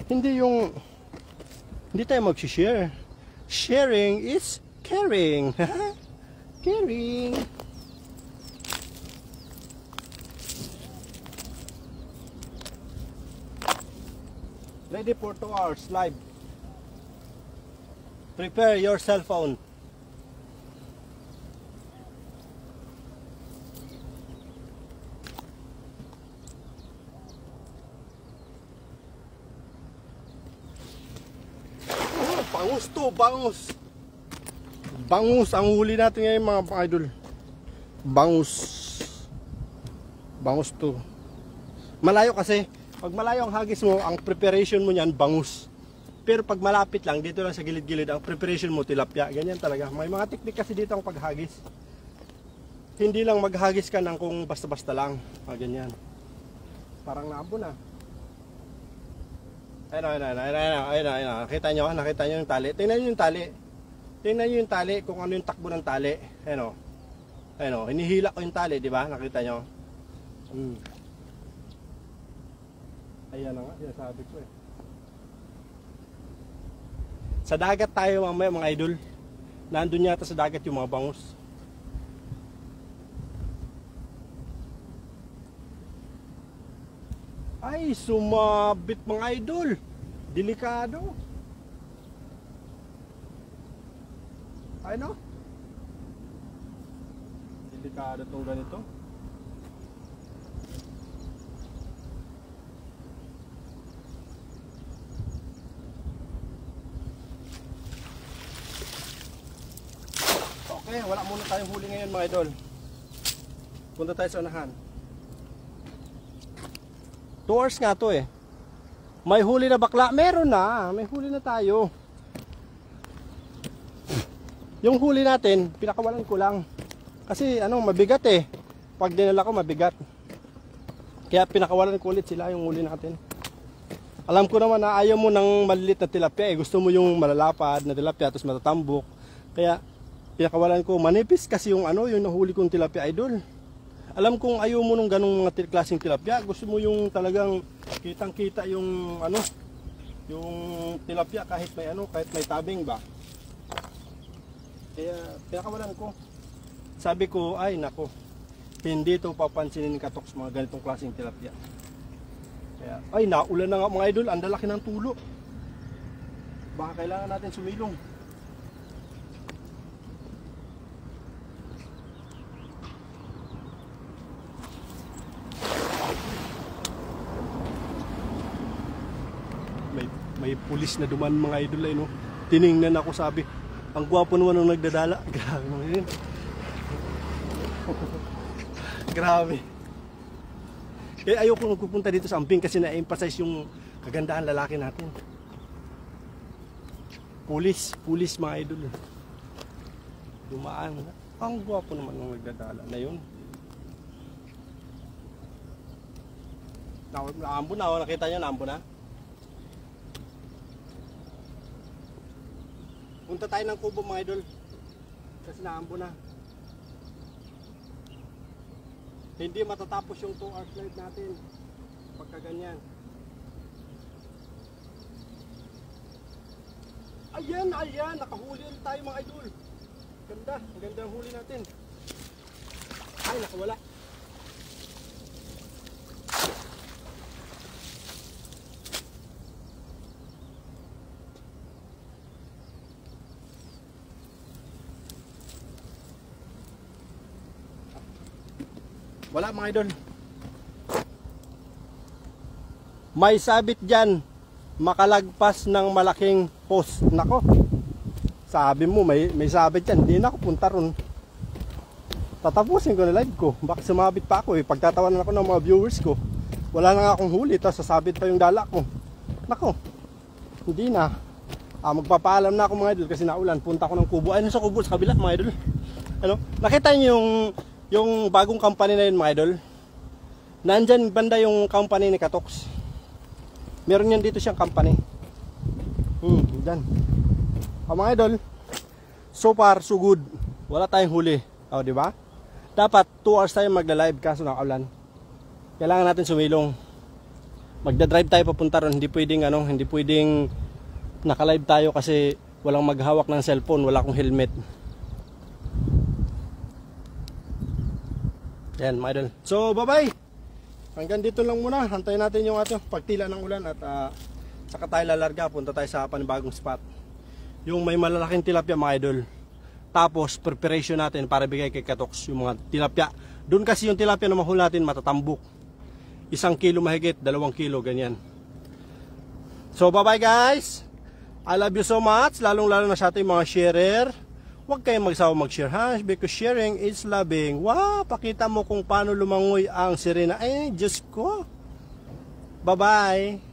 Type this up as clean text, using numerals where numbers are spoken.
Hindi tayo mag-share. Sharing is caring. Caring. Ready for 2 hours live. Prepare your cell phone. Bangus to, bangus. Bangus ang huli natin ngayon mga idol. Bangus. Bangus to. Malayo kasi. Pag malayo ang hagis mo, ang preparation mo niyan bangus. Pero pag malapit lang, dito lang sa gilid-gilid, ang preparation mo tilapia. Ganyan talaga. May mga teknik kasi dito ang paghagis. Hindi lang maghagis ka ng kung basta-basta lang. Ganyan. Parang naabo na. Ayun. Nakita nyo yung tali. Tingnan nyo yung tali. Tingnan nyo yung tali kung ano yung takbo ng tali. Ayun, hinihila ko yung tali, di ba? Nakita nyo? Ayan na nga, sinasabi ko eh. Sa dagat tayo mamaya mga idol. Nandun yata sa dagat yung mga bangus. Ay, sumabit mga idol. Delikado. Ay no? Delikado tong ganito. Okay, wala muna tayong huli ngayon mga idol. Punta tayo sa unahan. 2 hours nga to eh. May huli na bakla? Meron na. May huli na tayo. Yung huli natin, pinakawalan ko lang. Kasi mabigat eh. Pag dinala ko mabigat. Kaya pinakawalan ko ulit sila yung huli natin. Alam ko naman na ayaw mo ng maliliit na tilapia eh. Gusto mo yung malalapad na tilapia tapos matatambok. Kaya pinakawalan ko. Manipis kasi yung yung nahuli kong tilapia idol. Alam kong ayaw mo nung ganong mga klaseng tilapia. Gusto mo yung talagang kitang-kita yung yung tilapia kahit may tabing ba. Kaya pinakawalan ko. Sabi ko, ay nako. Hindi ito papansinin ni Katoks mga ganitong klaseng tilapia. Kaya ay naulan na nga mga idol, ang lalaki ng tulo. Baka kailangan natin sumilong. May pulis na duman mga idol ay no. Tiningnan ako, sabi, ang gwapo naman ng nagdadala. Grabe mga yun. Grabe. Kaya ayoko nagpupunta dito sa Amping kasi na-emphasize yung kagandahan lalaki natin. Pulis mga idol. Dumaan. Ang gwapo naman ng nagdadala na yun. Naambo na, nakita nyo naambo na. Punta tayo ng kubo mga idol. Kasi naambo na. Hindi matatapos yung 2 hours live natin. Pagka ganyan. Ayan. Nakahuli ulit tayo mga idol. Ganda. Maganda ang huli natin. Ay, nakawala. Wala mga idol. May sabit dyan, makalagpas ng malaking post. Nako, sabi mo may sabit dyan. Hindi na ako punta ron. Tatapusin ko na live ko. Baka sumabit pa ako eh. Pagtatawanan ako ng mga viewers ko. Wala na nga akong huli. Tapos sasabit pa yung dala ko. Nako, hindi na. Magpapaalam na ako mga idol kasi naulan. Punta ako ng kubo. Ayun sa kubo sa kabila mga idol. Nakita niyo yung bagong company na yun mga idol. Nandyan banda yung company ni Katoks. Meron yan dito siyang company. Dyan. Mga idol, so far so good. Wala tayong huli. Di ba? Dapat 2 hours tayo magla-live kaso nakaulan. Kailangan natin sumilong. magda-drive tayo papunta ron. Hindi pwedeng hindi pwedeng naka-live tayo kasi walang maghawak ng cellphone, wala akong helmet. Yan mga idol. So bye-bye. Hanggang dito lang muna. Hantayin natin yung ating pagtila ng ulan at saka tayo lalarga, punta tayo sa panibagong spot. Yung may malalaking tilapia mga idol. Tapos preparation natin para bigay kay Katoks yung mga tilapia. Doon kasi yung tilapia na mahuli natin matatambok. 1 kilo mahigit, 2 kilo, ganyan. So bye bye guys. I love you so much. Lalong lalo na sa ating mga sharer. Huwag kayong magsawa mag-share ha, because sharing is loving. Wow, pakita mo kung paano lumangoy ang sirena. Diyos ko. Bye bye.